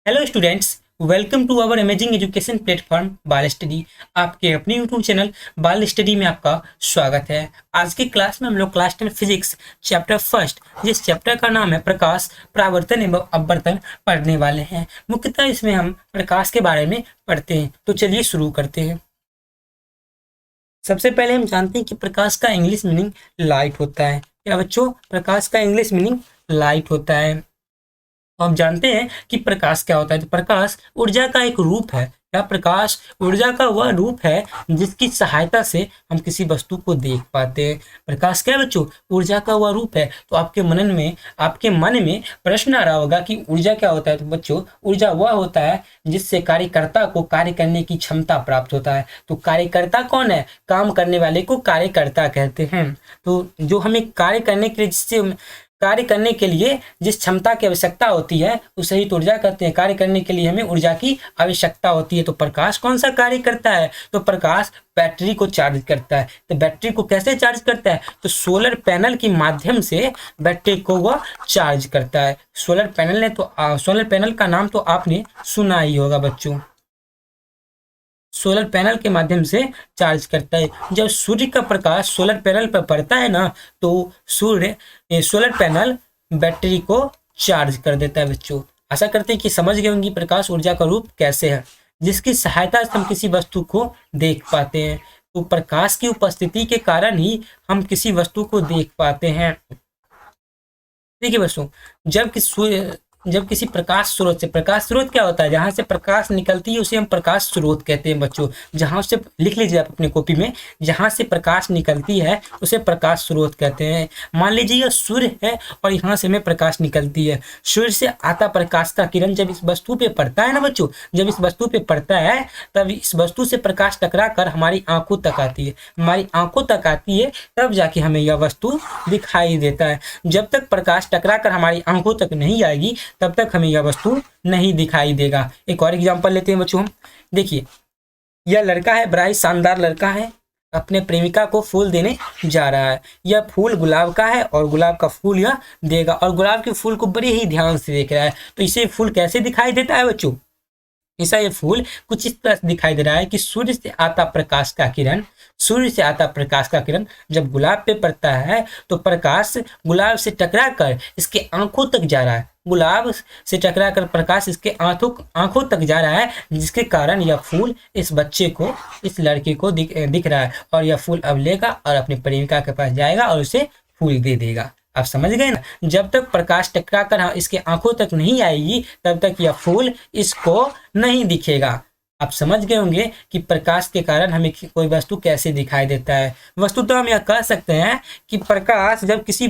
Hello students, welcome to our amazing education platform Bal study. आपके अपने YouTube channel बाल study में आपका स्वागत है। आज की क्लास में हम लोग क्लास 10 फिजिक्स चैप्टर फर्स्ट, जिस चैप्टर का नाम है प्रकाश, परावर्तन एवं अपवर्तन, पढ़ने वाले हैं। मुख्यतः इसमें हम प्रकाश के बारे में पढ़ते हैं। तो चलिए शुरू करते हैं। सबसे पहले हम जानते हैं कि प्रकाश का इंग्लिश मीनिंग लाइट होता है। क्या बच्चों, प्रकाश का इंग्लिश मीनिंग लाइट होता है। तो हम जानते हैं कि प्रकाश क्या होता है। तो प्रकाश ऊर्जा का एक रूप है। क्या प्रकाश ऊर्जा का वह रूप है जिसकी सहायता से हम किसी वस्तु को देख पाते हैं। प्रकाश क्या है बच्चों? ऊर्जा का वह रूप है। तो आपके मन में प्रश्न आ रहा होगा कि ऊर्जा क्या होता है। तो बच्चों, ऊर्जा वह होता है जिससे कार्यकर्ता को कार्य करने की क्षमता प्राप्त होता है। तो कार्यकर्ता कौन है? काम करने वाले को कार्यकर्ता कहते हैं। तो जो हमें कार्य करने के लिए जिस क्षमता की आवश्यकता होती है उसे ही तो ऊर्जा कहते हैं। कार्य करने के लिए हमें ऊर्जा की आवश्यकता होती है। तो प्रकाश कौन सा कार्य करता है? तो प्रकाश बैटरी को चार्ज करता है। तो बैटरी को कैसे चार्ज करता है? तो सोलर पैनल के माध्यम से बैटरी को वह चार्ज करता है। सोलर पैनल का नाम तो आपने सुना ही होगा बच्चों। सोलर पैनल के माध्यम से चार्ज करता है। जब सूर्य का प्रकाश सोलर पैनल पर पड़ता है ना, तो सोलर पैनल बैटरी को चार्ज कर देता है। बच्चों, आशा करते हैं कि समझ गए होंगे प्रकाश ऊर्जा का रूप कैसे है, जिसकी सहायता से हम किसी वस्तु को देख पाते हैं। तो प्रकाश की उपस्थिति के कारण ही हम किसी वस्तु को देख पाते हैं। देखिए बच्चों, जब किसी प्रकाश स्रोत क्या होता है? जहां से प्रकाश निकलती है उसे हम प्रकाश स्रोत कहते हैं। बच्चों, जहां से लिख लीजिए आप अपने कॉपी में, जहां से प्रकाश निकलती है उसे प्रकाश स्रोत कहते हैं। मान लीजिए यह सूर्य है और यहाँ से हमें प्रकाश निकलती है। सूर्य से आता प्रकाश का किरण जब इस वस्तु पे पड़ता है ना बच्चों, जब इस वस्तु पे पड़ता है तब इस वस्तु से प्रकाश टकरा कर हमारी आंखों तक आती है। हमारी आंखों तक आती है तब जाके हमें यह वस्तु दिखाई देता है। जब तक प्रकाश टकरा कर हमारी आंखों तक नहीं आएगी तब तक हमें यह वस्तु नहीं दिखाई देगा। एक और एग्जांपल लेते हैं बच्चों हम। देखिए, यह लड़का है, बड़ा ही शानदार लड़का है, अपने प्रेमिका को फूल देने जा रहा है। यह फूल गुलाब का है और गुलाब का फूल यह देगा, और गुलाब के फूल को बड़े ही ध्यान से देख रहा है। तो इसे फूल कैसे दिखाई देता है बच्चों? ऐसा ये फूल कुछ इस तरह से दिखाई दे रहा है कि सूर्य से आता प्रकाश का किरण जब गुलाब पे पड़ता है तो प्रकाश गुलाब से टकरा कर इसके आंखों तक जा रहा है। गुलाब से टकरा कर प्रकाश इसके आंखों तक जा रहा है, जिसके कारण यह फूल इस बच्चे को, इस लड़के को दिख रहा है। और यह फूल अब लेगा और अपनी प्रेमिका के पास जाएगा और उसे फूल दे देगा। आप समझ गए ना? जब तक प्रकाश टकरा कर इसके आंखों तक नहीं आएगी तब तक यह फूल इसको नहीं दिखेगा। आप समझ गए होंगे कि प्रकाश के कारण हमें कोई वस्तु कैसे दिखाई देता है। वस्तु तो हम यह कह सकते हैं कि प्रकाश जब किसी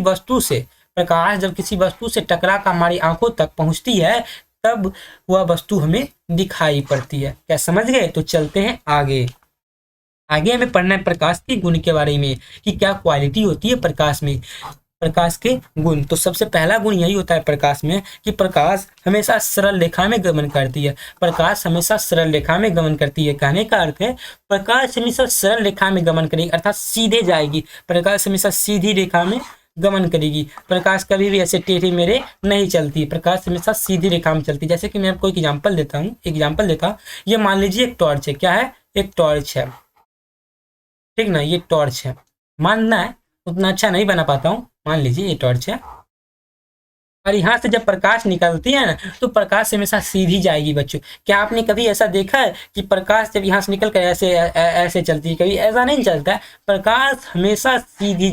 वस्तु से टकरा कर हमारी आंखों तक पहुंचती है तब वह वस्तु हमें दिखाई पड़ती है। क्या समझ गए? तो चलते हैं आगे हमें पढ़ना है प्रकाश के गुण के बारे में, कि क्या क्वालिटी होती है प्रकाश में, प्रकाश के गुण। तो सबसे पहला गुण यही होता है प्रकाश में कि प्रकाश हमेशा सरल रेखा में गमन करती है। प्रकाश हमेशा सरल रेखा में गमन करती है। कहने का अर्थ है प्रकाश हमेशा सरल रेखा में गमन करेगी, अर्थात सीधे जाएगी। प्रकाश हमेशा सीधी रेखा में गमन करेगी। प्रकाश कभी भी ऐसे टेढ़े मेढ़े नहीं चलती। प्रकाश हमेशा सीधी रेखा में चलती। जैसे कि मैं आपको एक एग्जाम्पल देता हूँ। ये मान लीजिए एक टॉर्च है। क्या है? एक टॉर्च है, ठीक ना? ये टॉर्च है, मानना है उतना अच्छा नहीं बना पाता हूँ। मान लीजिए ये टॉर्च है और यहाँ से जब प्रकाश निकलती है ना तो प्रकाश हमेशा सीधी जाएगी। बच्चों, क्या आपने कभी ऐसा देखा है कि प्रकाश जब यहाँ से निकल कर ऐसे चलती है? कभी ऐसा नहीं चलता है। प्रकाश हमेशा सीधी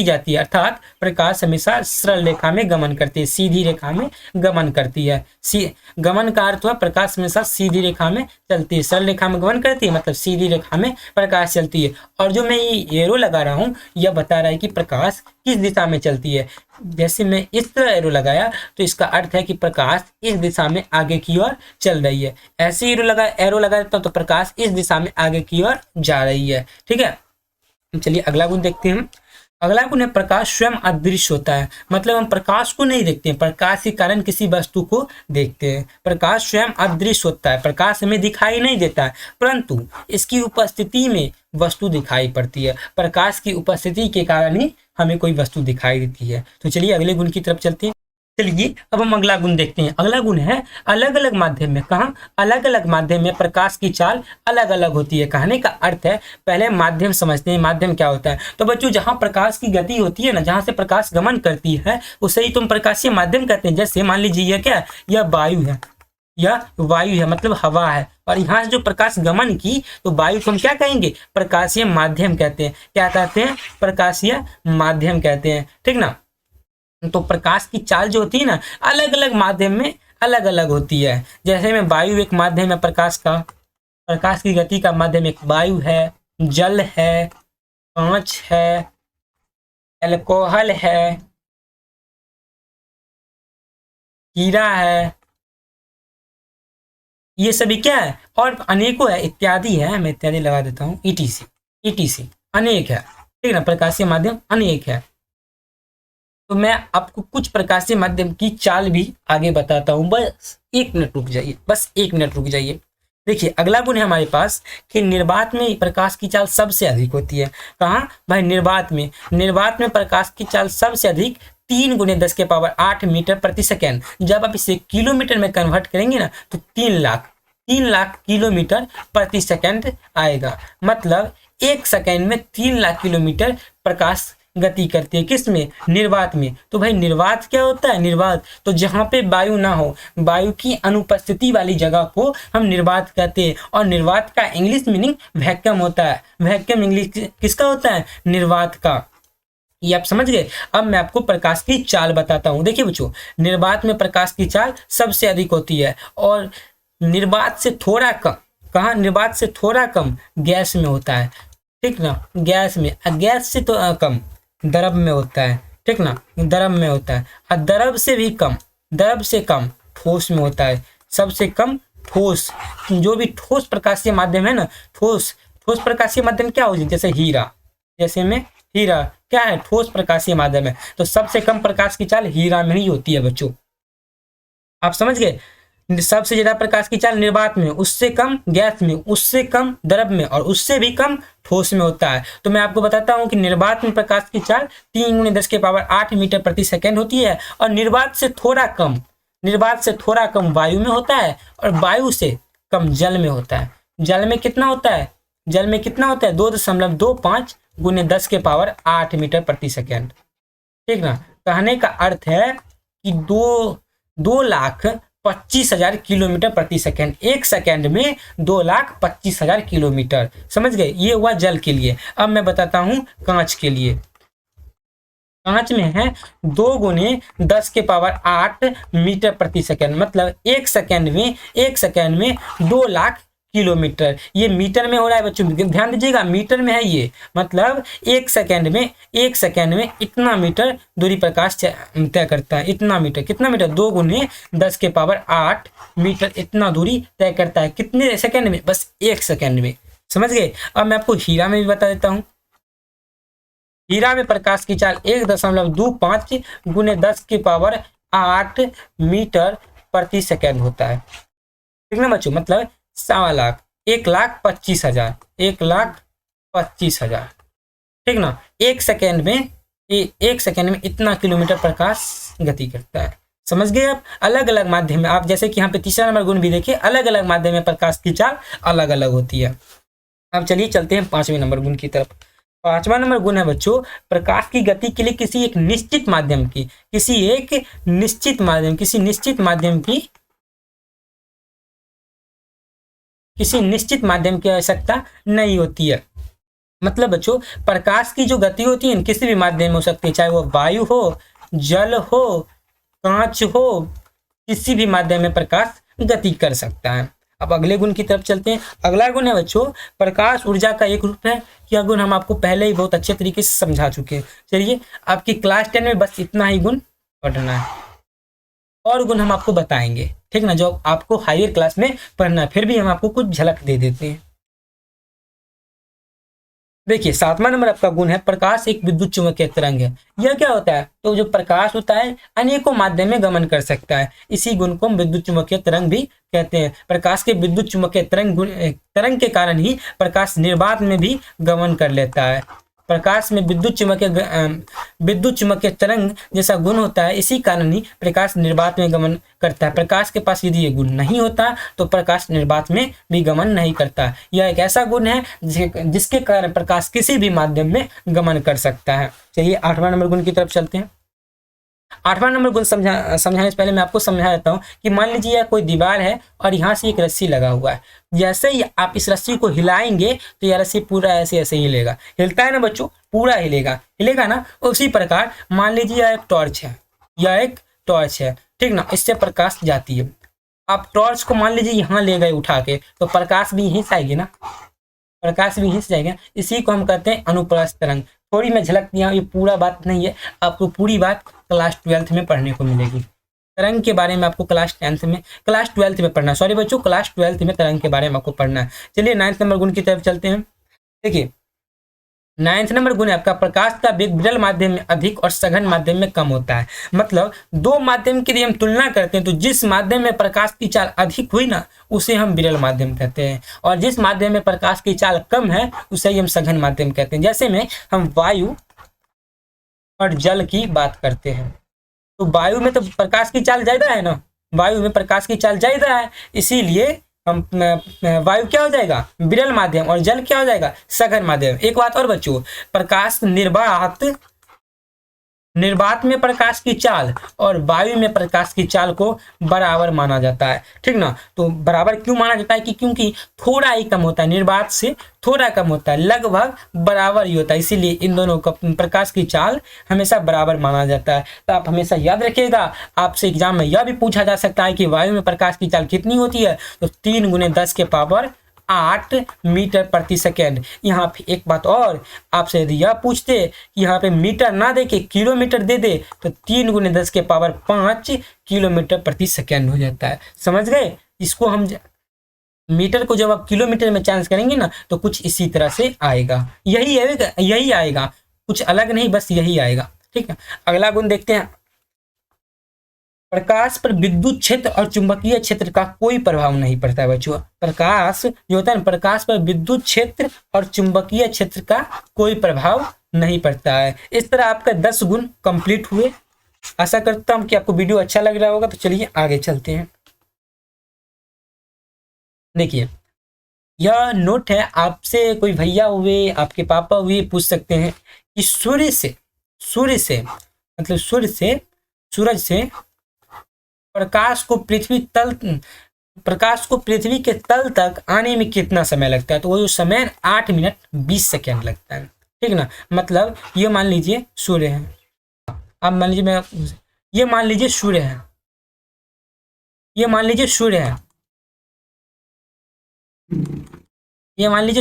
जाती है, अर्थात प्रकाश हमेशा सरल रेखा में गमन करती है, सीधी रेखा में गमन करती है। गमन का अर्थ हुआ प्रकाश हमेशा सीधी रेखा में चलती है। सरल रेखा में गमन करती है मतलब सीधी रेखा में प्रकाश चलती है। और जो मैं ये एरो लगा रहा हूँ यह बता रहा है कि प्रकाश किस दिशा में चलती है। जैसे मैं इस तरह एरो लगाया तो इसका अर्थ है कि प्रकाश इस दिशा में आगे की ओर चल रही है। ऐसे एरो लगा देता हूं तो प्रकाश इस दिशा में आगे की ओर जा रही है। ठीक है, चलिए अगला गुण देखते हैं। अगला गुण है प्रकाश स्वयं अदृश्य होता है। मतलब हम प्रकाश को नहीं देखते हैं, प्रकाश के कारण किसी वस्तु को देखते हैं। प्रकाश स्वयं अदृश्य होता है, प्रकाश हमें दिखाई नहीं देता है, परंतु इसकी उपस्थिति में वस्तु दिखाई पड़ती है। प्रकाश की उपस्थिति के कारण ही हमें कोई वस्तु दिखाई देती है। तो चलिए अगले गुण की तरफ चलते हैं। चलिए अब हम अगला गुण देखते हैं। अगला गुण है अलग अलग माध्यम में। कहाँ? अलग अलग माध्यम में प्रकाश की चाल अलग अलग होती है। कहने का अर्थ है, पहले माध्यम समझते हैं, माध्यम क्या होता है। तो बच्चों, जहाँ प्रकाश की गति होती है ना, जहाँ से प्रकाश गमन करती है, उसे ही तुम प्रकाशीय माध्यम कहते हैं। जैसे मान लीजिए यह क्या है, यह वायु है, यह वायु है मतलब हवा है, और यहाँ से जो प्रकाश गमन की, तो वायु को हम क्या कहेंगे? प्रकाशीय माध्यम कहते हैं। क्या कहते हैं? प्रकाशीय माध्यम कहते हैं। ठीक ना? तो प्रकाश की चाल जो होती है ना, अलग अलग माध्यम में अलग अलग होती है। जैसे में वायु एक माध्यम है प्रकाश का, प्रकाश की गति का माध्यम एक वायु है, जल है, कांच है, अल्कोहल है, हीरा है, ये सभी क्या है, और अनेकों है, इत्यादि है। मैं इत्यादि लगा देता हूँ, ईटीसी, ईटीसी अनेक है। ठीक ना? प्रकाशीय माध्यम अनेक है। तो मैं आपको कुछ प्रकाशीय माध्यम की चाल भी आगे बताता हूं। बस 1 मिनट रुक जाइए, बस 1 मिनट रुक जाइए। देखिए अगला गुण है हमारे पास कि निर्वात में प्रकाश की चाल सबसे अधिक होती है। कहाँ भाई? निर्वात में। निर्वात में प्रकाश की चाल सबसे अधिक 3 × 10⁸ मीटर प्रति सेकेंड। जब आप इसे किलोमीटर में कन्वर्ट करेंगे ना, तो 3 लाख किलोमीटर प्रति सेकेंड आएगा। मतलब 1 सेकेंड में 3 लाख किलोमीटर प्रकाश गति करती है। किस में? निर्वात में। तो भाई निर्वात क्या होता है? निर्वात तो जहां पे वायु ना हो, वायु की अनुपस्थिति वाली जगह को हम निर्वात कहते हैं। और निर्वात का इंग्लिश मीनिंग वैक्यूम होता है। वैक्यूम इंग्लिश किसका होता है? निर्वात का। ये आप समझ गए। अब मैं आपको प्रकाश की चाल बताता हूं। देखिए बच्चों, निर्वात में प्रकाश की चाल सबसे अधिक होती है, और निर्वात से थोड़ा कम, कहाँ? निर्वात से थोड़ा कम गैस में होता है। ठीक ना? गैस में, गैस से तो कम द्रव में होता है। ठीक ना? द्रव में होता है। और द्रव से भी कम, द्रव से कम ठोस में होता है। सबसे कम ठोस, जो भी ठोस प्रकाशीय माध्यम है ना, ठोस प्रकाशीय माध्यम क्या हो? जैसे हीरा, जैसे में हीरा क्या है? ठोस प्रकाशीय माध्यम है। तो सबसे कम प्रकाश की चाल हीरा में ही होती है बच्चों। आप समझ गए। सबसे ज्यादा प्रकाश की चाल निर्वात में, उससे कम गैस में, उससे कम द्रव में, और उससे भी कम ठोस में होता है। तो मैं आपको बताता हूं कि निर्वात में प्रकाश की चाल 3 × 10⁸ मीटर प्रति सेकेंड होती है। और निर्वात से थोड़ा कम, निर्वात से थोड़ा कम वायु में होता है, और वायु से कम जल में होता है। जल में कितना होता है? जल में कितना होता है? 2.25 × 10⁸ मीटर प्रति सेकेंड। ठीक ना? कहने का अर्थ है कि 2,25,000 किलोमीटर प्रति सेकेंड। 1 सेकेंड में 2,25,000 किलोमीटर। समझ गए? ये हुआ जल के लिए। अब मैं बताता हूं कांच के लिए। कांच में है 2 × 10⁸ मीटर प्रति सेकेंड। मतलब 1 सेकेंड में 2 लाख किलोमीटर। ये मीटर में हो रहा है बच्चों, ध्यान दीजिएगा, मीटर में है ये। मतलब 1 सेकेंड में इतना मीटर दूरी प्रकाश तय करता है। इतना मीटर, कितना मीटर? 2 × 10⁸ मीटर इतना दूरी तय करता है। कितने सेकेंड में? बस 1 सेकेंड में। समझ गए? अब मैं आपको हीरा में भी बता देता हूँ। हीरा में प्रकाश की चाल 1.25 × 10⁸ मीटर प्रति सेकेंड होता है। ठीक ना बच्चों? मतलब 1.25 लाख, 1,25,000, 1,25,000। ठीक ना? 1 सेकेंड में इतना किलोमीटर प्रकाश गति करता है। समझ गए आप? अलग अलग माध्यम में, आप जैसे कि यहाँ पे तीसरा नंबर गुण भी देखिए, अलग अलग माध्यम में प्रकाश की चाल अलग अलग होती है। अब चलिए चलते हैं 5वें नंबर गुण की तरफ। 5वां नंबर गुण है बच्चों, प्रकाश की गति के लिए किसी निश्चित माध्यम की आवश्यकता नहीं होती है। मतलब बच्चों, प्रकाश की जो गति होती है किसी भी माध्यम में हो सकती है, चाहे वो वायु हो, जल हो, कांच हो, किसी भी माध्यम में प्रकाश गति कर सकता है। अब अगले गुण की तरफ चलते हैं। अगला गुण है बच्चों, प्रकाश ऊर्जा का एक रूप है। यह गुण हम आपको पहले ही बहुत अच्छे तरीके से समझा चुके हैं। चलिए, आपकी क्लास 10 में बस इतना ही गुण पढ़ना है, और गुण हम आपको बताएंगे। ठीक ना? जो आपको हायर क्लास में पढ़ना है, फिर भी हम आपको कुछ झलक दे देते हैं। देखिए 7वां नंबर आपका गुण है, प्रकाश एक विद्युत चुम्बकीय तरंग है। यह क्या होता है? तो जो प्रकाश होता है अनेकों माध्यम में गमन कर सकता है। इसी गुण को हम विद्युत चुम्बकीय तरंग भी कहते हैं। प्रकाश के विद्युत चुम्बकीय तरंग के कारण ही प्रकाश निर्वात में भी गमन कर लेता है। प्रकाश में विद्युत चुम्बकीय तरंग जैसा गुण होता है, इसी कारण ही प्रकाश निर्वात में गमन करता है। प्रकाश के पास यदि ये गुण नहीं होता तो प्रकाश निर्वात में भी गमन नहीं करता। यह एक ऐसा गुण है जिसके कारण प्रकाश किसी भी माध्यम में गमन कर सकता है। चलिए 8वां नंबर गुण की तरफ चलते हैं। 8वां नंबर गुण समझाने से पहले मैं आपको समझा देता हूँ कि मान लीजिए यह कोई दीवार है और यहाँ से एक रस्सी लगा हुआ है। जैसे ही आप इस रस्सी को हिलाएंगे तो यह रस्सी पूरा ऐसे ऐसे हिलेगा। हिलता है ना बच्चों, पूरा हिलेगा ना। उसी प्रकार मान लीजिए यह एक टॉर्च है, ठीक ना। इससे प्रकाश जाती है। आप टॉर्च को मान लीजिए यहाँ ले गए उठा के, तो प्रकाश भी यहीं से आएगी ना, प्रकाश भी यहीं से जाएगा। इसी को हम कहते हैं अनुप्रस्थ तरंग। थोड़ी मैं झलक दिया, ये पूरा बात नहीं है, आपको पूरी बात क्लास 12th में पढ़ने को मिलेगी। तरंग के बारे में आपको क्लास 12th में पढ़ना है। सॉरी बच्चों, क्लास 12th में तरंग के बारे में आपको पढ़ना है। चलिए 9th नंबर गुण की तरफ चलते हैं। देखिए 9th नंबर गुण है आपका, प्रकाश का वेग विरल माध्यम में अधिक और सघन माध्यम में कम होता है। मतलब दो माध्यम की यदि हम तुलना करते हैं तो जिस माध्यम में प्रकाश की चाल अधिक हुई ना, उसे हम विरल माध्यम कहते हैं, और जिस माध्यम में प्रकाश की चाल कम है उसे ही हम सघन माध्यम कहते हैं। जैसे में हम वायु और जल की बात करते हैं, तो वायु में तो प्रकाश की चाल ज्यादा है ना, वायु में प्रकाश की चाल ज्यादा है, इसीलिए हम वायु क्या हो जाएगा, विरल माध्यम, और जल क्या हो जाएगा, सघन माध्यम। एक बात और बच्चों, प्रकाश निर्वात में प्रकाश की चाल और वायु में प्रकाश की चाल को बराबर माना जाता है, ठीक ना। तो बराबर क्यों माना जाता है कि क्योंकि थोड़ा ही कम होता है, निर्वात से थोड़ा कम होता है, लगभग बराबर ही होता है, इसीलिए इन दोनों का प्रकाश की चाल हमेशा बराबर माना जाता है। तो आप हमेशा याद रखिएगा, आपसे एग्जाम में यह भी पूछा जा सकता है कि वायु में प्रकाश की चाल कितनी होती है, तो 3 × 10⁸ मीटर प्रति सेकेंड। यहाँ पे एक बात और, आपसे यदि यह पूछते कि यहाँ पे मीटर ना दे के किलोमीटर दे दे तो 3 × 10⁵ किलोमीटर प्रति सेकेंड हो जाता है। समझ गए? इसको हम मीटर को जब आप किलोमीटर में चेंज करेंगे ना तो कुछ इसी तरह से आएगा, यही आएगा, कुछ अलग नहीं, बस यही आएगा, ठीक है। अगला गुण देखते हैं। प्रकाश पर विद्युत क्षेत्र और चुंबकीय क्षेत्र का कोई प्रभाव नहीं पड़ता है बच्चों। प्रकाश जो होता है, प्रकाश पर विद्युत क्षेत्र और चुंबकीय क्षेत्र का कोई प्रभाव नहीं पड़ता है। इस तरह आपका 10 गुण कंप्लीट हुए। आशा करता हूं कि आपको वीडियो अच्छा लग रहा होगा। तो चलिए आगे चलते हैं। देखिए यह नोट है, आपसे कोई भैया हुए, आपके पापा हुए, पूछ सकते हैं कि सूरज से प्रकाश को पृथ्वी के तल तक आने में कितना समय लगता है। तो वो समय 8 मिनट 20 सेकेंड लगता है, ठीक ना। मतलब ये मान लीजिए सूर्य है, अब मान लीजिए ये मान लीजिए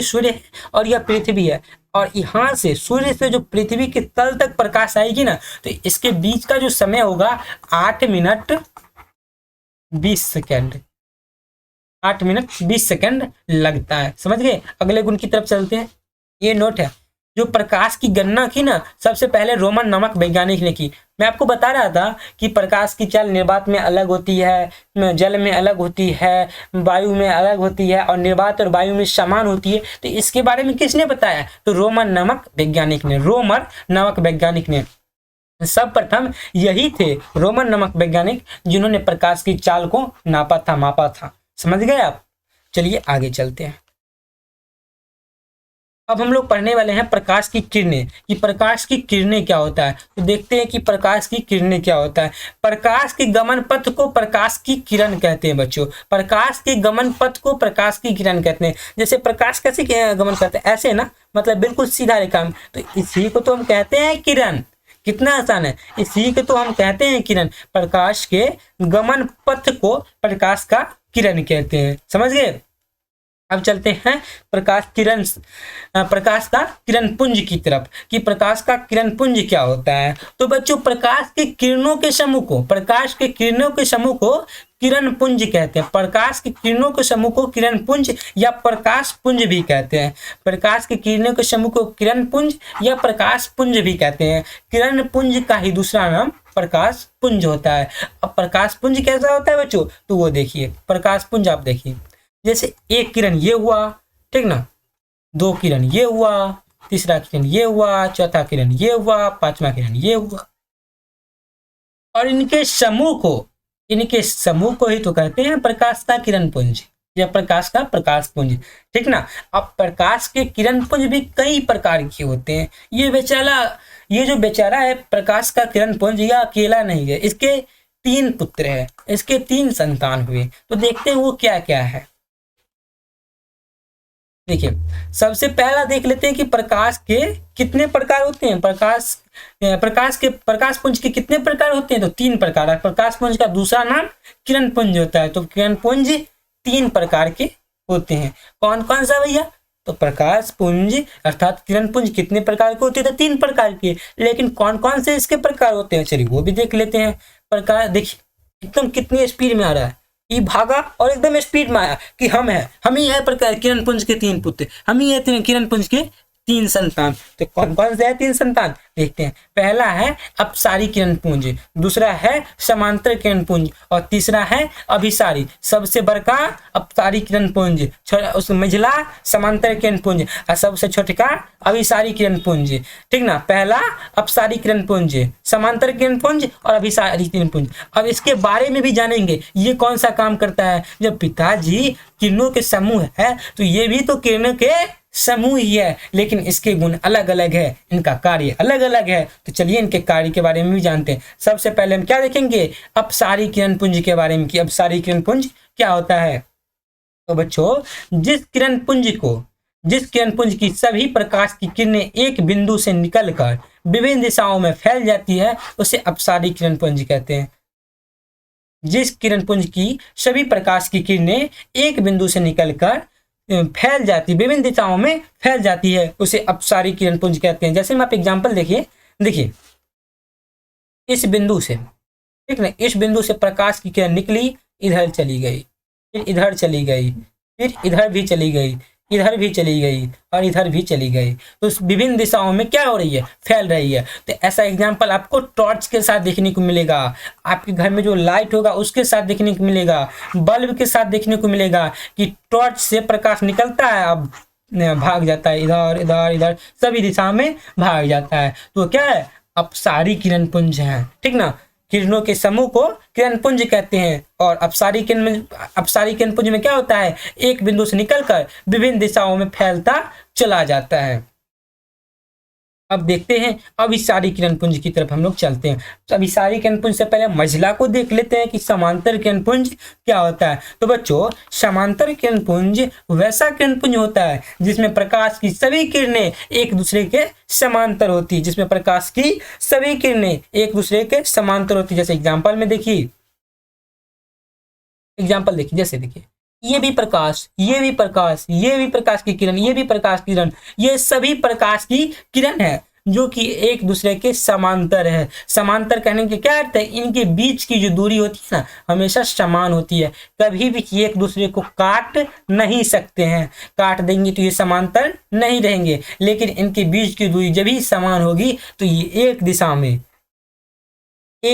सूर्य है, और यह पृथ्वी है, और यहाँ से सूर्य से जो पृथ्वी के तल तक प्रकाश आएगी ना, तो इसके बीच का जो समय होगा 8 मिनट 20 सेकेंड, 8 मिनट 20 सेकेंड लगता है। समझ गए? अगले गुण की तरफ चलते हैं। ये नोट है, जो प्रकाश की गणना की ना, सबसे पहले रोमन नामक वैज्ञानिक ने की। मैं आपको बता रहा था कि प्रकाश की चाल निर्वात में अलग होती है, जल में अलग होती है, वायु में अलग होती है, और निर्वात और वायु में समान होती है। तो इसके बारे में किसने बताया? तो रोमन नामक वैज्ञानिक ने सर्वप्रथम यही थे, रोमन नामक वैज्ञानिक, जिन्होंने प्रकाश की चाल को मापा था। समझ गए आप? चलिए आगे चलते हैं। अब हम लोग पढ़ने वाले हैं प्रकाश की किरणें, कि प्रकाश की किरणें क्या होता है। तो देखते हैं कि प्रकाश की किरणें क्या होता है। प्रकाश के गमन पथ को प्रकाश की किरण कहते हैं बच्चों। प्रकाश के गमन पथ को प्रकाश की किरण कहते हैं। जैसे प्रकाश कैसे गमन करते हैं, ऐसे ना, मतलब बिल्कुल सीधा रेखा में, तो इसी को तो हम कहते हैं किरण। कितना आसान है, इसी को तो हम कहते हैं किरण। प्रकाश के गमन पथ को प्रकाश का किरण कहते हैं। समझ गए? अब चलते हैं प्रकाश का किरण पुंज की तरफ, कि प्रकाश का किरण पुंज क्या होता है। तो बच्चों, प्रकाश के किरणों के समूह को किरण पुंज कहते हैं। प्रकाश की किरणों के समूह को किरण पुंज या प्रकाश पुंज भी कहते हैं। प्रकाश की किरणों के समूह को किरण पुंज या प्रकाश पुंज भी कहते हैं। किरण पुंज का ही दूसरा नाम प्रकाश पुंज होता है। अब प्रकाश पुंज कैसा होता है बच्चों, तो वो देखिए, प्रकाश पुंज आप देखिए, जैसे एक किरण ये हुआ, ठीक ना, 2 किरण ये हुआ, तीसरा किरण ये हुआ, चौथा किरण ये हुआ, पांचवा किरण ये हुआ। और इनके समूह को ही तो कहते हैं प्रकाश का किरण पुंज या प्रकाश का प्रकाश पुंज, ठीक ना। अब प्रकाश के किरण पुंज भी कई प्रकार के होते हैं। ये जो बेचारा है प्रकाश का किरण पुंज, यह अकेला नहीं है, इसके 3 पुत्र है, इसके 3 संतान हुए। तो देखते हैं वो क्या क्या है। देखिए, सबसे पहला देख लेते हैं कि प्रकाश के कितने प्रकार होते हैं। प्रकाश पुंज के कितने प्रकार होते हैं, तो 3 प्रकार है। प्रकाश पुंज का दूसरा नाम किरण पुंज होता है। तो किरण पुंज 3 प्रकार के होते हैं। कौन कौन सा भैया, तो प्रकाश पुंज अर्थात किरण पुंज कितने प्रकार के होते हैं, तो 3 प्रकार के। लेकिन कौन कौन से इसके प्रकार होते हैं, चलिए वो भी देख लेते हैं। प्रकाश देखिए एकदम कितनी स्पीड में आ रहा है, ये भागा और एकदम स्पीड में आया कि हम ही है प्रकार किरण पुंज के 3 पुत्र, हम ही है किरण पुंज के 3 संतान। तो कौन कौन से है 3 संतान, देखते हैं। पहला है अपसारी किरण पुंज, दूसरा है समांतर किरण पुंज, और तीसरा है अभिसारी। सबसे बड़का अपसारी किरण पुंज, उस मझला समांतर किरण पुंज, और सबसे छोटका अभिसारी किरण पुंज, ठीक ना। पहला अपसारी किरण पुंज, समांतर किरण पुंज और अभिसारी किरण पुंज। अब इसके बारे में भी जानेंगे, ये कौन सा काम करता है। जब पिताजी किरणों के समूह है, तो ये भी तो किरणों के समूह ही है, लेकिन इसके गुण अलग अलग है, इनका कार्य अलग अलग है। तो चलिए इनके कार्य के बारे में भी जानते हैं। सबसे पहले हम क्या देखेंगे, अपसारी किरण पुंज के बारे में कि अपसारी किरण पुंज क्या होता है। तो बच्चों, जिस किरण पुंज की सभी प्रकाश की किरणें एक बिंदु से निकलकर विभिन्न दिशाओं में फैल जाती है, उसे अपसारी किरण पुंज कहते हैं। जिस किरण पुंज की सभी प्रकाश की किरणें एक बिंदु से निकलकर फैल जाती, विभिन्न दिशाओं में फैल जाती है, उसे अपसारी किरण पुंज कहते हैं। जैसे हम आप एग्जांपल देखिए इस बिंदु से, ठीक ना, इस बिंदु से प्रकाश की किरण निकली, इधर चली गई, फिर इधर चली गई, फिर इधर भी चली गई, इधर भी चली गई और इधर भी चली गई। तो विभिन्न दिशाओं में क्या हो रही है, फैल रही है। तो ऐसा एग्जांपल आपको टॉर्च के साथ देखने को मिलेगा, आपके घर में जो लाइट होगा उसके साथ देखने को मिलेगा, बल्ब के साथ देखने को मिलेगा कि टॉर्च से प्रकाश निकलता है, अब भाग जाता है, इधर इधर इधर सभी दिशा में भाग जाता है। तो क्या है, अपसारी किरण पुंज है, ठीक ना। किरणों के समूह को किरण पुंज कहते हैं। और अपसारी किरण पुंज में क्या होता है, एक बिंदु से निकलकर विभिन्न दिशाओं में फैलता चला जाता है। अब देखते हैं अभिसारी किरण पुंज की तरफ हम लोग चलते हैं। तो अभिसारी किरण पुंज से पहले मझला को देख लेते हैं कि समांतर किरण पुंज क्या होता है। तो बच्चों, समांतर किरण पुंज वैसा किरण पुंज होता है जिसमें प्रकाश की सभी किरणें एक दूसरे के समांतर होती है, जिसमें प्रकाश की सभी किरणें एक दूसरे के समांतर होती है। जैसे एग्जाम्पल में देखिए, जैसे देखिए ये भी प्रकाश, ये भी प्रकाश, ये भी प्रकाश की किरण, ये भी प्रकाश की किरण, ये सभी प्रकाश की किरण है जो कि एक दूसरे के समांतर है। समांतर कहने के क्या अर्थ है, इनके बीच की जो दूरी होती है ना, हमेशा समान होती है, कभी भी एक दूसरे को काट नहीं सकते हैं। काट देंगे तो ये समांतर नहीं रहेंगे, लेकिन इनके बीच की दूरी जब भी समान होगी तो ये एक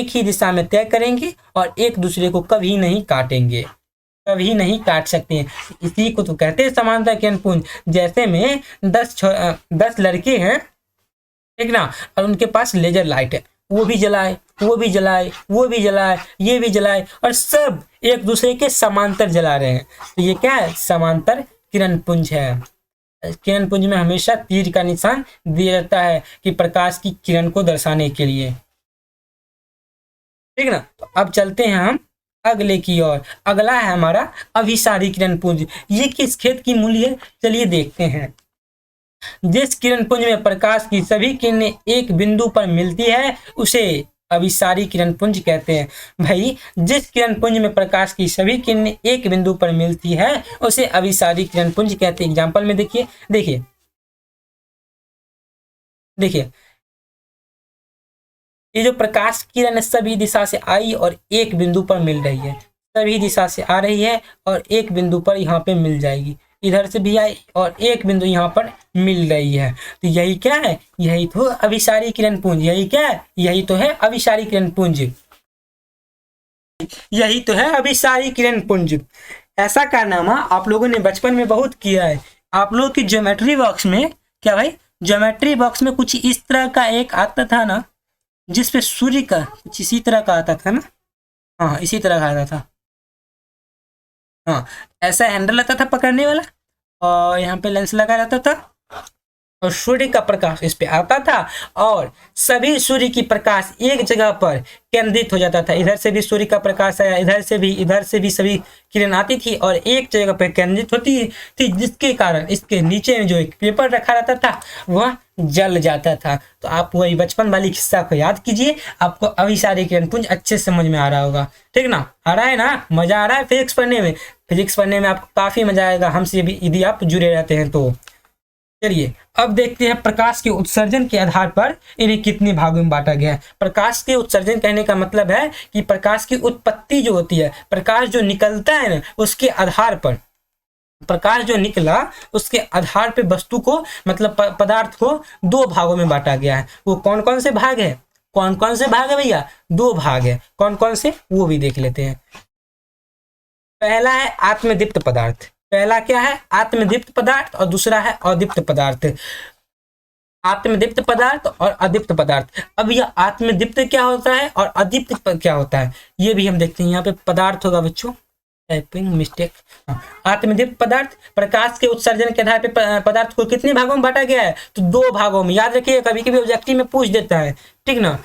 ही दिशा में तय करेंगे और एक दूसरे को कभी नहीं काटेंगे, कभी नहीं काट सकते हैं। इसी को तो कहते हैं समांतर किरण पुंज। जैसे में 10 लड़के हैं, ठीक ना, और उनके पास लेजर लाइट है, वो भी जलाए, वो भी जलाए, वो भी जलाए, ये भी जलाए, और सब एक दूसरे के समांतर जला रहे हैं। तो ये क्या है, समांतर किरण पुंज है। किरण पुंज में हमेशा तीर का निशान दिया जाता है कि प्रकाश की किरण को दर्शाने के लिए, ठीक ना। तो अब चलते हैं हम अगले की ओर। अगला है हमारा अभिसारी किरण पुंज। ये किस खेत की मूली है, चलिए देखते हैं। जिस किरण पुंज में प्रकाश की सभी किरणें एक बिंदु पर मिलती है उसे अभिसारी किरण पुंज कहते हैं। भाई, जिस किरण पुंज में प्रकाश की सभी किरणें एक बिंदु पर मिलती है उसे अभिसारी किरण पुंज कहते हैं। एग्जाम्पल में देखिए ये जो प्रकाश किरण सभी दिशा से आई और एक बिंदु पर मिल रही है, सभी दिशा से आ रही है और एक बिंदु पर यहाँ पे मिल जाएगी, इधर से भी आई और एक बिंदु यहाँ पर मिल रही है। तो यही क्या है, यही तो अभिसारी किरण पुंज, यही क्या है, यही तो है अभिसारी किरण पुंज, यही तो है अभिसारी किरण पुंज। ऐसा कारनामा आप लोगों ने बचपन में बहुत किया है। आप लोगों की ज्योमेट्री बॉक्स में क्या भाई, ज्योमेट्री बॉक्स में कुछ इस तरह का एक आता था ना, जिसपे सूर्य का कुछ इसी तरह का आता था ना। हाँ, इसी तरह का आता था। हाँ, ऐसा हैंडल आता था पकड़ने वाला, और यहाँ पे लेंस लगा रहता था, और सूर्य का प्रकाश इस पे आता था, और सभी सूर्य की प्रकाश एक जगह पर केंद्रित हो जाता था। इधर से भी सूर्य का प्रकाश आया, इधर से भी सभी किरण आती थी और एक जगह पर केंद्रित होती थी, जिसके कारण इसके नीचे में जो एक पेपर रखा रहता था वह जल जाता था। तो आप वही बचपन वाली किस्सा को याद कीजिए, आपको अभी सारे किरण पुंज अच्छे से समझ में आ रहा होगा। ठीक ना, आ रहा है ना, मजा आ रहा है फिजिक्स पढ़ने में? फिजिक्स पढ़ने में आपको काफी मजा आएगा, हमसे भी यदि आप जुड़े रहते हैं तो। चलिए अब देखते हैं प्रकाश के उत्सर्जन के आधार पर इन्हें कितने भागों में बांटा गया है। प्रकाश के उत्सर्जन कहने का मतलब है कि प्रकाश की उत्पत्ति जो होती है, प्रकाश जो निकलता है ना, उसके आधार पर, प्रकाश जो निकला उसके आधार पे वस्तु को, मतलब पदार्थ को दो भागों में बांटा गया है। वो कौन कौन से भाग है? कौन कौन से भाग है भैया? दो भाग है। कौन कौन से, वो भी देख लेते हैं। पहला है आत्मदीप्त पदार्थ। पहला क्या है? आत्मदीप्त पदार्थ, और दूसरा है अदीप्त पदार्थ। आत्मदीप्त पदार्थ और अदीप्त पदार्थ। अब यह आत्मदीप्त क्या होता है और अदीप्त क्या होता है, ये भी हम देखते हैं। यहाँ पे पदार्थ होगा बच्चों, टाइपिंग मिस्टेक। आत्मदीप्त पदार्थ, प्रकाश के उत्सर्जन के आधार पर पदार्थ को कितने भागों में बांटा गया है? तो दो भागों में। याद रखिए, कभी कभी ऑब्जेक्टिव में पूछ देता है, ठीक ना,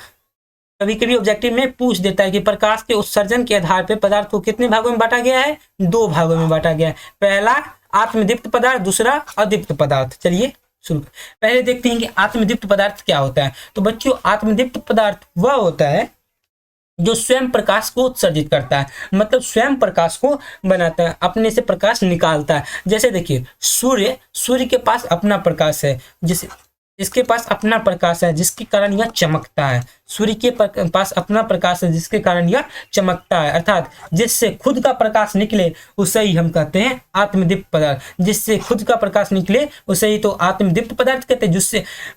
कभी कभी ऑब्जेक्टिव में पूछ देता है कि प्रकाश के उत्सर्जन के आधार पर पदार्थ को कितने भागों में बांटा गया है? दो भागों में बांटा गया है। पहला आत्मदीप्त पदार्थ, दूसरा अदीप्त पदार्थ। चलिए शुरू, पहले देखते हैं कि आत्मदीप्त पदार्थ क्या होता है। तो बच्चों, आत्मदीप्त पदार्थ वह होता है जो स्वयं प्रकाश को उत्सर्जित करता है, मतलब स्वयं प्रकाश को बनाता है, अपने से प्रकाश निकालता है। जैसे देखिए, सूर्य के पास अपना प्रकाश है, जिसके पास अपना प्रकाश है, जिसके कारण यह चमकता है। सूर्य के पास अपना प्रकाश है, जिसके कारण यह चमकता है, अर्थात जिससे खुद का प्रकाश निकले उसे ही हम कहते हैं आत्मदीप्त पदार्थ। जिससे खुद का प्रकाश निकले उसे ही तो आत्मदीप्त पदार्थ कहते हैं।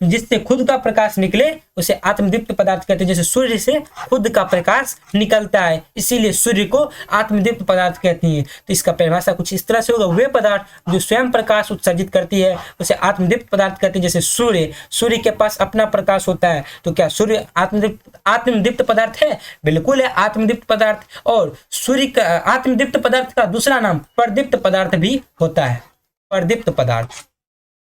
जिससे खुद का प्रकाश निकले उसे आत्मदीप्त पदार्थ कहते हैं। जैसे सूर्य से खुद का प्रकाश निकलता है, इसीलिए सूर्य को आत्मदीप्त पदार्थ कहते हैं। तो इसका परिभाषा कुछ इस तरह से होगा, वे पदार्थ जो स्वयं प्रकाश उत्सर्जित करती है उसे आत्मदीप्त पदार्थ कहते हैं। जैसे सूर्य के पास अपना प्रकाश होता है, तो क्या सूर्य आत्मदीप्त पदार्थ है? बिल्कुल है, आत्मदीप्त पदार्थ। और सूर्य का आत्मदीप्त पदार्थ का दूसरा नाम प्रदीप्त पदार्थ भी होता है, प्रदीप्त पदार्थ,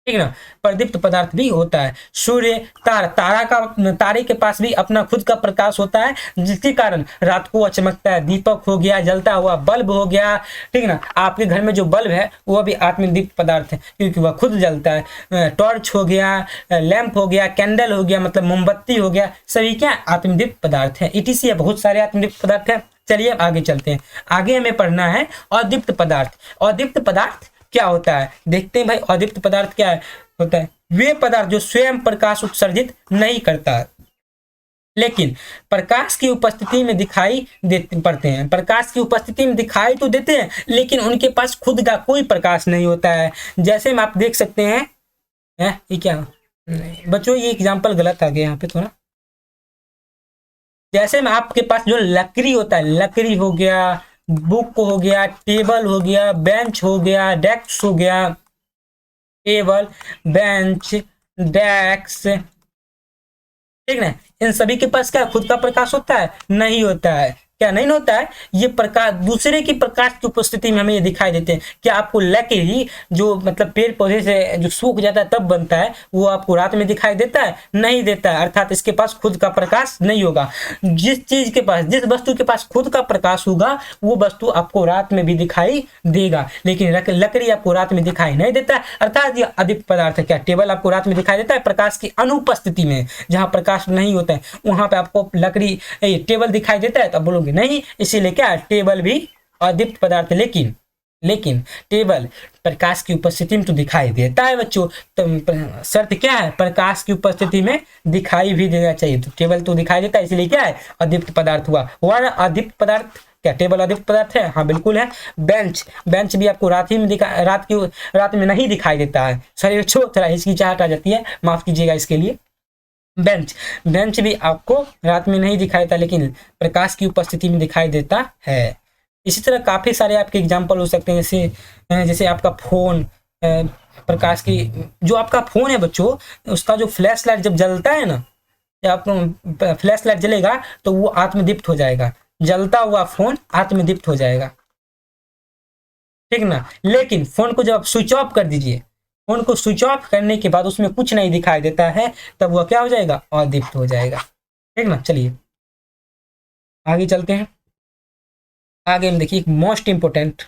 ठीक ना, प्रदीप्त पदार्थ भी होता है। सूर्य, तारे के पास भी अपना खुद का प्रकाश होता है, जिसके कारण रात को चमकता है। दीपक हो गया, जलता हुआ बल्ब हो गया, ठीक ना। आपके घर में जो बल्ब है वह भी आत्मदीप्त पदार्थ है, क्योंकि वह खुद जलता है। टॉर्च हो गया, लैंप हो गया, कैंडल हो गया, मतलब मोमबत्ती हो गया, सभी क्या आत्मदीप्त पदार्थ है। ETC बहुत सारे आत्मदीप्त पदार्थ है। चलिए अब आगे चलते हैं। आगे हमें पढ़ना है अदीप्त पदार्थ। अदीप्त पदार्थ क्या होता है, देखते हैं भाई। अदीप्त पदार्थ क्या होता है? वे पदार्थ जो स्वयं प्रकाश उत्सर्जित नहीं करता, लेकिन प्रकाश की उपस्थिति में दिखाई पड़ते हैं। प्रकाश की उपस्थिति में दिखाई तो देते हैं, लेकिन उनके पास खुद का कोई प्रकाश नहीं होता है। जैसे में आप देख सकते हैं, ये क्या बच्चों, ये एग्जाम्पल गलत आ गया यहाँ पे थोड़ा। जैसे में आपके पास जो लकड़ी होता है, लकड़ी हो गया, बुक हो गया, टेबल हो गया, बेंच हो गया, डेस्क हो गया, टेबल, बेंच, डेस्क, ठीक ना। इन सभी के पास क्या खुद का प्रकाश होता है? नहीं होता है। क्या नहीं होता है? ये प्रकाश दूसरे की प्रकाश की उपस्थिति में हमें ये दिखाई देते हैं। क्या आपको लकड़ी जो मतलब पेड़ पौधे से जो सूख जाता है तब बनता है, वो आपको रात में दिखाई देता है? नहीं देता है, अर्थात इसके पास खुद का प्रकाश नहीं होगा। जिस वस्तु के पास खुद का प्रकाश होगा वो वस्तु आपको रात में भी दिखाई देगा, लेकिन लकड़ी आपको रात में दिखाई नहीं देता है, अर्थात ये अदीप्त पदार्थ है। क्या टेबल आपको रात में दिखाई देता है? प्रकाश की अनुपस्थिति में, जहां प्रकाश नहीं होता है वहां पे आपको लकड़ी टेबल दिखाई देता है? तो बोलोगे नहीं, इसीलिए क्या टेबल भी अदीप्त पदार्थ। लेकिन टेबल प्रकाश की उपस्थिति में तो दिखाई देता है बच्चों। तो शर्त क्या है? प्रकाश की उपस्थिति में दिखाई भी देना चाहिए। तो टेबल तो दिखाई देता है, इसलिए क्या है? अदीप्त पदार्थ हुआ अदीप्त पदार्थ। क्या टेबल अदीप्त पदार्थ है? हाँ बिल्कुल है। बेंच भी आपको रात में नहीं दिखाई देता है। सॉरी बच्चों, थोड़ा हिचकिचाहट आ जाती है, माफ कीजिएगा इसके लिए। बेंच भी आपको रात में नहीं दिखाई देता, लेकिन प्रकाश की उपस्थिति में दिखाई देता है। इसी तरह काफी सारे आपके एग्जाम्पल हो सकते हैं, जैसे आपका फोन, प्रकाश की, जो आपका फोन है बच्चों, उसका जो फ्लैश लाइट जब जलता है ना, जब आप फ्लैश लाइट जलेगा तो वो आत्मदीप्त हो जाएगा, जलता हुआ फोन आत्मदीप्त हो जाएगा, ठीक ना। लेकिन फोन को जब आप स्विच ऑफ कर दीजिए, फोन को स्विच ऑफ करने के बाद उसमें कुछ नहीं दिखाई देता है, तब वह क्या हो जाएगा, अदीप्त हो जाएगा, ठीक ना। चलिए आगे चलते हैं। आगे हम देखिए मोस्ट इंपोर्टेंट,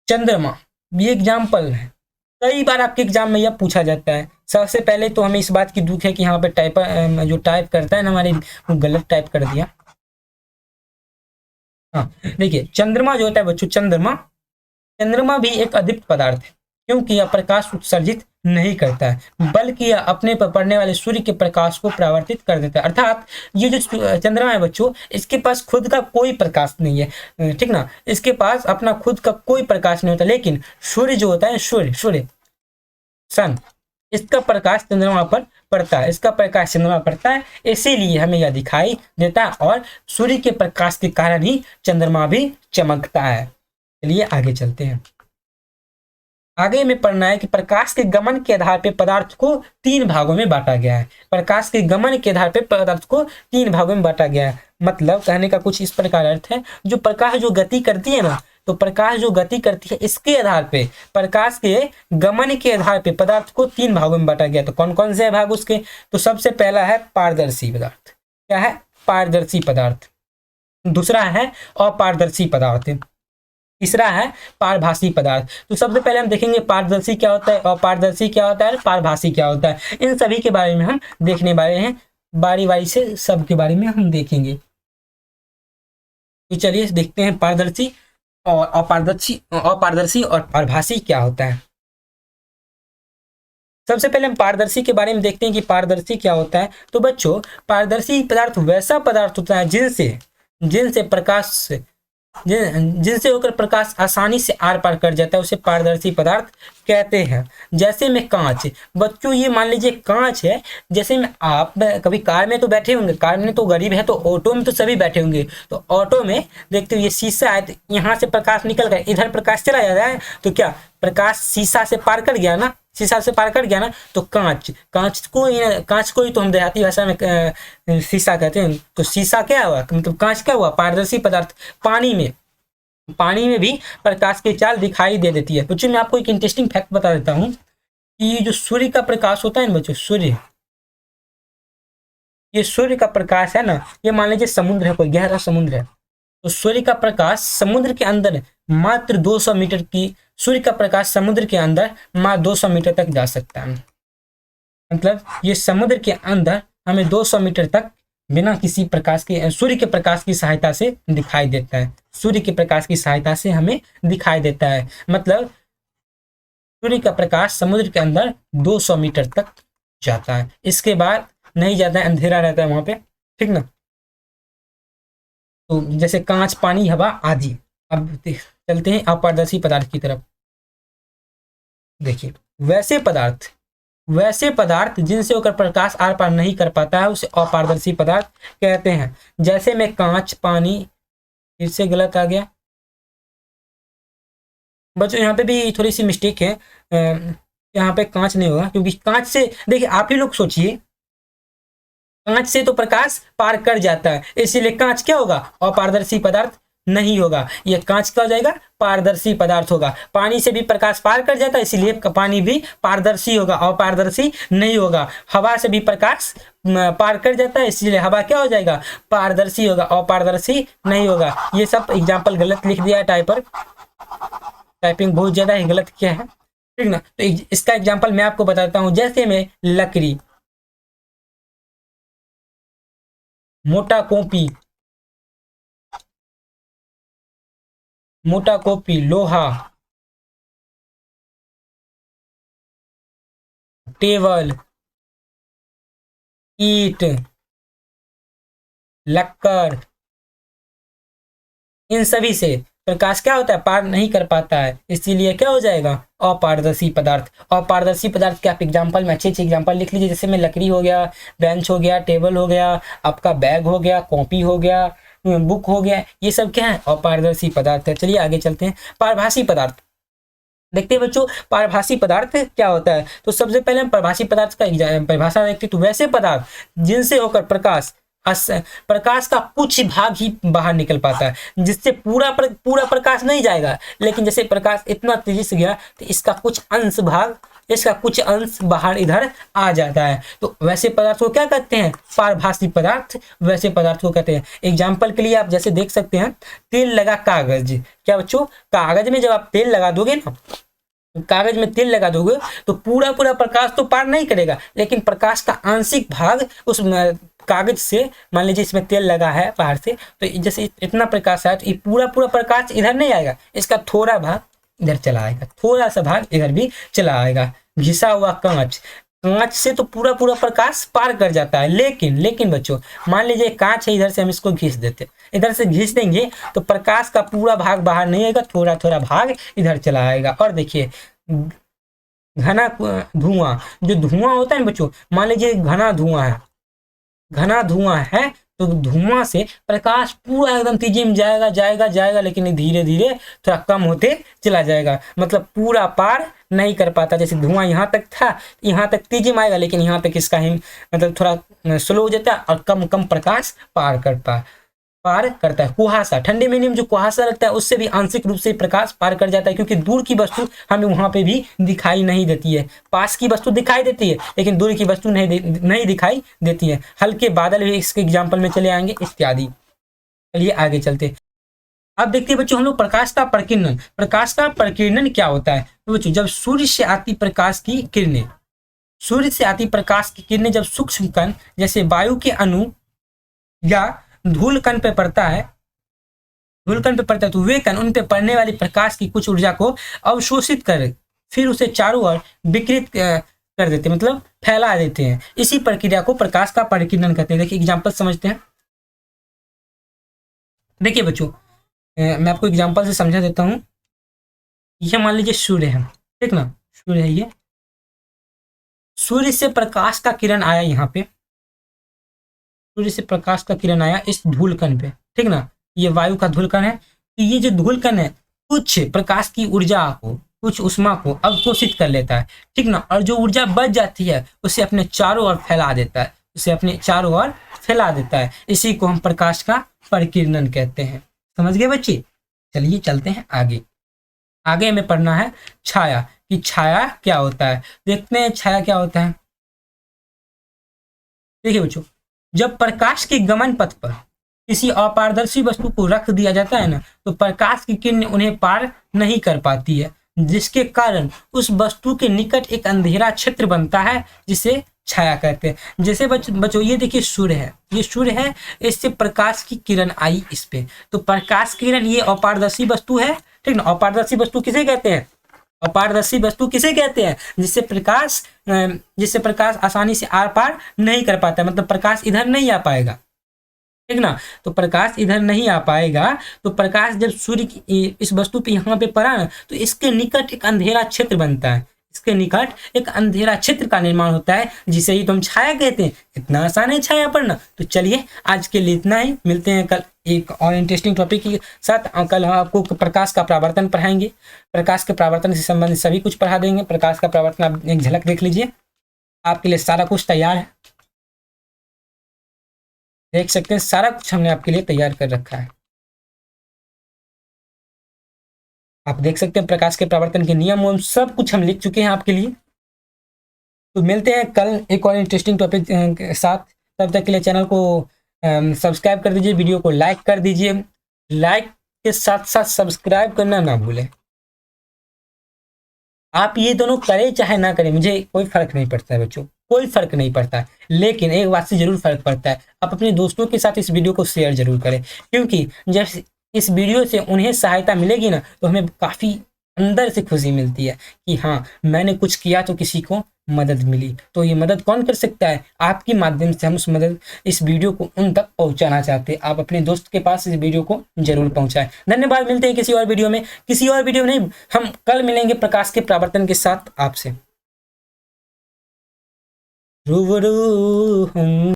चंद्रमा, ये एग्जाम्पल है, कई बार आपके एग्जाम में यह पूछा जाता है। सबसे पहले तो हमें इस बात की दुख है कि यहाँ पे जो टाइप करता है ना हमारे, वो गलत टाइप कर दिया। हाँ देखिए, चंद्रमा जो होता है बच्चों, चंद्रमा, चंद्रमा भी एक अदीप्त पदार्थ है, क्योंकि यह प्रकाश उत्सर्जित नहीं करता है, बल्कि यह अपने पर पड़ने वाले सूर्य के प्रकाश को परावर्तित कर देता है। अर्थात ये जो चंद्रमा है बच्चों, इसके पास खुद का कोई प्रकाश नहीं है, ठीक ना, इसके पास अपना खुद का कोई प्रकाश नहीं होता, लेकिन सूर्य जो होता है, सूर्य सूर्य सन, इसका प्रकाश चंद्रमा पर पड़ता है, इसका प्रकाश चंद्रमा पर पड़ता है, इसीलिए हमें यह दिखाई देता है, और सूर्य के प्रकाश के कारण ही चंद्रमा भी चमकता है। चलिए आगे चलते हैं। आगे में पढ़ना है कि प्रकाश के गमन के आधार पर पदार्थ को 3 भागों में बांटा गया है। प्रकाश के गमन के आधार पर पदार्थ को 3 भागों में बांटा गया है, मतलब कहने का कुछ इस प्रकार अर्थ है, जो प्रकाश जो गति करती है ना, तो प्रकाश जो गति करती है, इसके आधार पे, प्रकाश के गमन के आधार पे पदार्थ को 3 भागों में बांटा गया। तो कौन कौन से भाग उसके, तो सबसे पहला है पारदर्शी पदार्थ, क्या है, पारदर्शी पदार्थ। दूसरा है अपारदर्शी पदार्थ, तीसरा है पारभासी पदार्थ। तो सबसे पहले हम देखेंगे पारदर्शी क्या होता है, अपारदर्शी क्या होता है, पारभासी क्या होता है। इन सभी के बारे में हम देखने वाले हैं, बारी बारी से सब के बारे में हम देखेंगे। तो चलिए देखते हैं पारदर्शी और अपारदर्शी और पारभासी क्या होता है। सबसे पहले हम पारदर्शी के बारे में देखते हैं कि पारदर्शी क्या होता है। तो बच्चों, पारदर्शी पदार्थ वैसा पदार्थ होता है जिनसे जिनसे होकर प्रकाश आसानी से आर पार कर जाता है, उसे पारदर्शी पदार्थ कहते हैं। जैसे में कांच, बच्चों ये मान लीजिए कांच है, जैसे में आप कभी कार में तो बैठे होंगे, कार में तो गरीब है, तो ऑटो में तो सभी बैठे होंगे, तो ऑटो में देखते हो ये शीशा है, तो यहाँ से प्रकाश निकल गया, इधर प्रकाश चला जा रहा है, तो क्या प्रकाश शीशा से पार कर गया ना, शीशा से पार कर गया ना, तो कांच को ही तो हम देहाती भाषा में शीशा कहते हैं। तो शीशा क्या हुआ, मतलब कांच क्या हुआ, पारदर्शी पदार्थ। पानी में भी प्रकाश की चाल दिखाई दे देती है। बच्चों मैं आपको एक इंटरेस्टिंग फैक्ट बता देता हूँ कि जो सूर्य का प्रकाश होता है ना बच्चों, ये सूर्य का प्रकाश है ना, ये मान लीजिए समुद्र है, कोई गहरा समुद्र है, तो सूर्य का प्रकाश समुद्र के अंदर मात्र 200 मीटर की, सूर्य का प्रकाश समुद्र के अंदर मात्र 200 मीटर तक जा सकता है। मतलब ये समुद्र के अंदर हमें 200 मीटर तक बिना किसी प्रकाश के, सूर्य के प्रकाश की सहायता से दिखाई देता है, सूर्य के प्रकाश की सहायता से हमें दिखाई देता है। मतलब सूर्य का प्रकाश समुद्र के अंदर 200 मीटर तक जाता है, इसके बाद नहीं जाता है, अंधेरा रहता है वहां पे, ठीक ना। तो जैसे कांच, पानी, हवा आदि। अब चलते हैं अपारदर्शी पदार्थ की तरफ। देखिए वैसे पदार्थ जिनसे होकर प्रकाश आर पार नहीं कर पाता है, उसे अपारदर्शी पदार्थ कहते हैं। जैसे में कांच, पानी, फिर से गलत आ गया बच्चों, यहाँ पे भी थोड़ी सी मिस्टेक है, यहाँ पे कांच नहीं होगा, क्योंकि कांच से, देखिए आप ही लोग सोचिए, कांच से तो प्रकाश पार कर जाता है, इसीलिए कांच क्या होगा, अपारदर्शी पदार्थ नहीं होगा। ये कांच का हो जाएगा, पारदर्शी पदार्थ होगा। पानी से भी प्रकाश पार कर जाता है, इसीलिए पानी भी पारदर्शी होगा, अपारदर्शी नहीं होगा। हवा से भी प्रकाश पार कर जाता है, इसलिए हवा क्या हो जाएगा, पारदर्शी होगा, अपारदर्शी नहीं होगा। ये सब एग्जाम्पल गलत लिख दिया है टाइपर, टाइपिंग बहुत ज्यादा ही गलत किया है, ठीक ना। तो इसका एग्जाम्पल मैं आपको बताता हूँ। जैसे में लकड़ी, मोटा कॉपी, लोहा, टेबल, ईंट, लक्कड़, इन सभी से प्रकाश क्या होता है, पार नहीं कर पाता है, इसीलिए क्या हो जाएगा, अपारदर्शी पदार्थ। अपारदर्शी पदार्थ के आप एग्जाम्पल में अच्छे एग्जाम्पल लिख लीजिए। जैसे में लकड़ी हो गया, बेंच हो गया, टेबल हो गया, आपका बैग हो गया, कॉपी हो गया, बुक हो गया, ये सब क्या है, अपारदर्शी पदार्थ है। चलिए आगे चलते हैं। पारभासी पदार्थ, देखते हैं बच्चों पारभासी पदार्थ क्या होता है। तो सबसे पहले हम पारभासी पदार्थ का परिभाषा देखते हैं। तो वैसे पदार्थ जिनसे होकर प्रकाश का कुछ भाग ही बाहर निकल पाता है, जिससे पूरा प्रकाश नहीं जाएगा, लेकिन जैसे प्रकाश इतना तेजी से गया तो इसका कुछ अंश बाहर इधर आ जाता है। तो वैसे पदार्थ को क्या कहते हैं? पारभासी पदार्थ वैसे पदार्थ को कहते हैं। एग्जाम्पल के लिए आप जैसे देख सकते हैं, तेल लगा कागज। क्या बच्चों? कागज में जब आप तेल लगा दोगे ना, कागज में तेल लगा दोगे तो पूरा प्रकाश तो पार नहीं करेगा, लेकिन प्रकाश का आंशिक भाग उस कागज से, मान लीजिए इसमें तेल लगा है बाहर से, तो जैसे इतना प्रकाश आया तो ये पूरा प्रकाश इधर नहीं आएगा, इसका थोड़ा भाग इधर चला आएगा, थोड़ा सा भाग इधर भी चला आएगा। घिसा हुआ कांच से तो पूरा प्रकाश पार कर जाता है, लेकिन बच्चों मान लीजिए कांच है, इधर से हम इसको घिस देते, इधर से घिस देंगे तो प्रकाश का पूरा भाग बाहर नहीं आएगा, थोड़ा भाग इधर चला आएगा। और देखिए घना धुआं, जो धुआं होता है ना बच्चों, मान लीजिए घना धुआं है तो धुआं से प्रकाश पूरा एकदम तेजी में जाएगा, लेकिन धीरे धीरे थोड़ा कम होते चला जाएगा, मतलब पूरा पार नहीं कर पाता। जैसे धुआं यहाँ तक था, यहाँ तक तेजी में आएगा, लेकिन यहाँ तक इसका ही मतलब थोड़ा स्लो हो जाता है और कम प्रकाश पार करता है। कुहासा, ठंडे महीने में जो कुहासा लगता है उससे भी आंशिक रूप से प्रकाश पार कर जाता है, क्योंकि दूर की वस्तु हमें वहां पे भी दिखाई नहीं देती है। पास की वस्तु दिखाई देती है, लेकिन दूर की वस्तु नहीं दिखाई देती है। हल्के बादल भी इसके एग्जाम्पल में चले आएंगे इत्यादि। चलिए आगे चलते। अब देखते हैं बच्चों हम लोग प्रकाश का प्रकीर्णन क्या होता है। तो बच्चों जब सूर्य से आती प्रकाश की किरणें जब सूक्ष्म कण जैसे वायु के अणु या धूल कण पे पड़ता है तो वे कण उन पे पड़ने वाली प्रकाश की कुछ ऊर्जा को अवशोषित कर फिर उसे चारों ओर विकृत कर देते, मतलब फैला देते हैं। इसी प्रक्रिया को प्रकाश का प्रकीर्णन कहते हैं। देखिए एग्जाम्पल समझते हैं। देखिए बच्चों मैं आपको एग्जाम्पल से समझा देता हूँ। यह मान लीजिए सूर्य है, ठीक ना, सूर्य है ये। सूर्य से प्रकाश का किरण आया यहाँ पे, सूर्य से प्रकाश का किरण आया इस धूलकण पे, ठीक ना, ये वायु का धूलकण है। तो ये जो धूलकण है कुछ प्रकाश की ऊर्जा को, कुछ उष्मा को अवशोषित कर लेता है, ठीक ना, और जो ऊर्जा बच जाती है उसे अपने चारों ओर फैला देता है। इसी को हम प्रकाश का प्रकीर्णन कहते हैं। समझ गए बच्चे? चलिए चलते हैं आगे हमें पढ़ना है छाया, कि छाया क्या होता है। देखते हैं छाया क्या होता है। देखिए बच्चों जब प्रकाश के गमन पथ पर किसी अपारदर्शी वस्तु को रख दिया जाता है ना, तो प्रकाश की किरण उन्हें पार नहीं कर पाती है, जिसके कारण उस वस्तु के निकट एक अंधेरा क्षेत्र बनता है, जिसे छाया कहते हैं। जैसे बच्चों ये देखिए सूर्य है, इससे प्रकाश की किरण आई इस पे, तो प्रकाश की किरण ये अपारदर्शी वस्तु है, ठीक ना। अपारदर्शी वस्तु किसे कहते हैं? जिससे प्रकाश आसानी से आर पार नहीं कर पाता, मतलब प्रकाश इधर नहीं आ पाएगा, ठीक ना। तो प्रकाश इधर नहीं आ पाएगा, तो प्रकाश जब सूर्य की इस वस्तु पे यहाँ पे पड़ा ना, तो इसके निकट एक अंधेरा क्षेत्र बनता है, इसके निकट एक अंधेरा क्षेत्र का निर्माण होता है, जिसे ही तुम छाया कहते हैं। इतना आसान है छाया पढ़ना। तो चलिए आज के लिए इतना ही, मिलते हैं कल एक और इंटरेस्टिंग टॉपिक के साथ। कल हम आपको प्रकाश का परावर्तन पढ़ाएंगे, प्रकाश के परावर्तन से संबंधित सभी कुछ पढ़ा देंगे। प्रकाश का परावर्तन आप एक झलक देख लीजिए, आपके लिए सारा कुछ तैयार है, देख सकते हैं सारा कुछ हमने आपके लिए तैयार कर रखा है। आप देख सकते हैं प्रकाश के परावर्तन के नियम सब कुछ हम लिख चुके हैं आपके लिए। तो मिलते हैं कल एक और इंटरेस्टिंग टॉपिक के साथ। तब तक के लिए चैनल को सब्सक्राइब कर दीजिए, वीडियो को लाइक कर दीजिए, लाइक के साथ साथ सब्सक्राइब करना ना भूलें। आप ये दोनों करें चाहे ना करें, मुझे कोई फर्क नहीं पड़ता है बच्चों, कोई फर्क नहीं पड़ता है, लेकिन एक बात से जरूर फर्क पड़ता है, आप अपने दोस्तों के साथ इस वीडियो को शेयर जरूर करें, क्योंकि जब इस वीडियो से उन्हें सहायता मिलेगी ना, तो हमें काफ़ी अंदर से खुशी मिलती है कि हाँ मैंने कुछ किया तो किसी को मदद मिली। तो ये मदद कौन कर सकता है? आपके माध्यम से हम इस वीडियो को उन तक पहुंचाना चाहते हैं। आप अपने दोस्त के पास इस वीडियो को जरूर पहुंचाएं। धन्यवाद। मिलते हैं किसी और वीडियो में, नहीं, हम कल मिलेंगे प्रकाश के परावर्तन के साथ आपसे रूबरू हम।